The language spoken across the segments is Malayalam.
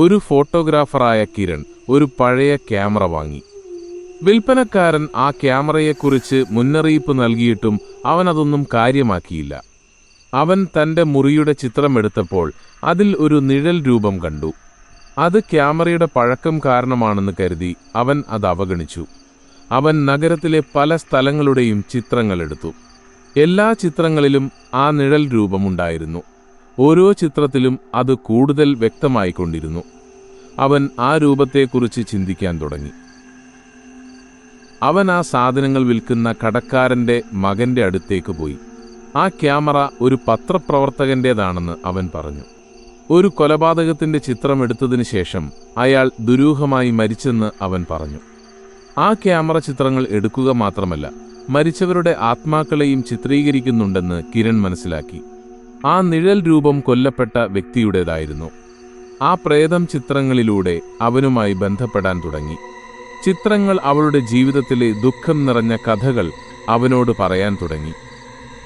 ഒരു ഫോട്ടോഗ്രാഫറായ കിരൺ ഒരു പഴയ ക്യാമറ വാങ്ങി. വിൽപ്പനക്കാരൻ ആ ക്യാമറയെക്കുറിച്ച് മുന്നറിയിപ്പ് നൽകിയിട്ടും അവനതൊന്നും കാര്യമാക്കിയില്ല. അവൻ തൻ്റെ മുറിയുടെ ചിത്രമെടുത്തപ്പോൾ അതിൽ ഒരു നിഴൽ രൂപം കണ്ടു. അത് ക്യാമറയുടെ പഴക്കം കാരണമാണെന്ന് കരുതി അവൻ അത് അവഗണിച്ചു. അവൻ നഗരത്തിലെ പല സ്ഥലങ്ങളുടെയും ചിത്രങ്ങളെടുത്തു. എല്ലാ ചിത്രങ്ങളിലും ആ നിഴൽ രൂപമുണ്ടായിരുന്നു. ഓരോ ചിത്രത്തിലും അത് കൂടുതൽ വ്യക്തമായിക്കൊണ്ടിരുന്നു. അവൻ ആ രൂപത്തെക്കുറിച്ച് ചിന്തിക്കാൻ തുടങ്ങി. അവൻ ആ സാധനങ്ങൾ വിൽക്കുന്ന കടക്കാരൻ്റെ മകൻ്റെ അടുത്തേക്ക് പോയി. ആ ക്യാമറ ഒരു പത്രപ്രവർത്തകൻ്റേതാണെന്ന് അവൻ പറഞ്ഞു. ഒരു കൊലപാതകത്തിൻ്റെ ചിത്രമെടുത്തതിനു ശേഷം അയാൾ ദുരൂഹമായി മരിച്ചെന്ന് അവൻ പറഞ്ഞു. ആ ക്യാമറ ചിത്രങ്ങൾ എടുക്കുക മാത്രമല്ല, മരിച്ചവരുടെ ആത്മാക്കളെയും ചിത്രീകരിക്കുന്നുണ്ടെന്ന് കിരൺ മനസ്സിലാക്കി. ആ നിഴൽ രൂപം കൊല്ലപ്പെട്ട വ്യക്തിയുടേതായിരുന്നു. ആ പ്രേതം ചിത്രങ്ങളിലൂടെ അവനുമായി ബന്ധപ്പെടാൻ തുടങ്ങി. ചിത്രങ്ങൾ അവളുടെ ജീവിതത്തിലെ ദുഃഖം നിറഞ്ഞ കഥകൾ അവനോട് പറയാൻ തുടങ്ങി.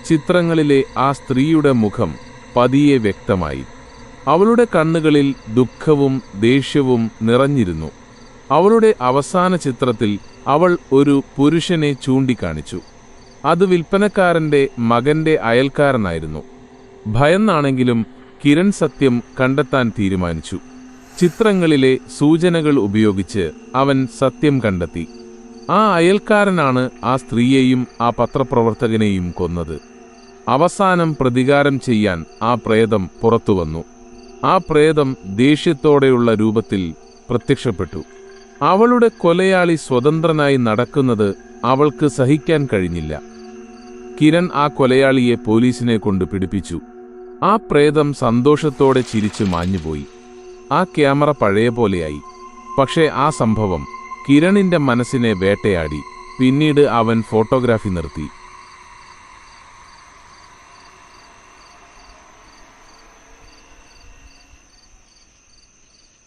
ചിത്രങ്ങളിലെ ആ സ്ത്രീയുടെ മുഖം പതിയെ വ്യക്തമായി. അവളുടെ കണ്ണുകളിൽ ദുഃഖവും ദേഷ്യവും നിറഞ്ഞിരുന്നു. അവളുടെ അവസാന ചിത്രത്തിൽ അവൾ ഒരു പുരുഷനെ ചൂണ്ടിക്കാണിച്ചു. അത് വിൽപ്പനക്കാരൻ്റെ മകൻ്റെ അയൽക്കാരനായിരുന്നു. ഭയന്നാണെങ്കിലും കിരൺ സത്യം കണ്ടെത്താൻ തീരുമാനിച്ചു. ചിത്രങ്ങളിലെ സൂചനകൾ ഉപയോഗിച്ച് അവൻ സത്യം കണ്ടെത്തി. ആ അയൽക്കാരനാണ് ആ സ്ത്രീയെയും ആ പത്രപ്രവർത്തകനെയും കൊന്നത്. അവസാനം പ്രതികാരം ചെയ്യാൻ ആ പ്രേതം പുറത്തുവന്നു. ആ പ്രേതം ദേഷ്യത്തോടെയുള്ള രൂപത്തിൽ പ്രത്യക്ഷപ്പെട്ടു. അവളുടെ കൊലയാളി സ്വതന്ത്രനായി നടക്കുന്നത് അവൾക്ക് സഹിക്കാൻ കഴിഞ്ഞില്ല. കിരൺ ആ കൊലയാളിയെ പോലീസിനെ കൊണ്ട് പിടിപ്പിച്ചു. ആ പ്രേതം സന്തോഷത്തോടെ ചിരിച്ചു മാഞ്ഞുപോയി. ആ ക്യാമറ പഴയ പോലെയായി. പക്ഷേ ആ സംഭവം കിരണിൻ്റെ മനസ്സിനെ വേട്ടയാടി. പിന്നീട് അവൻ ഫോട്ടോഗ്രാഫി നിർത്തി.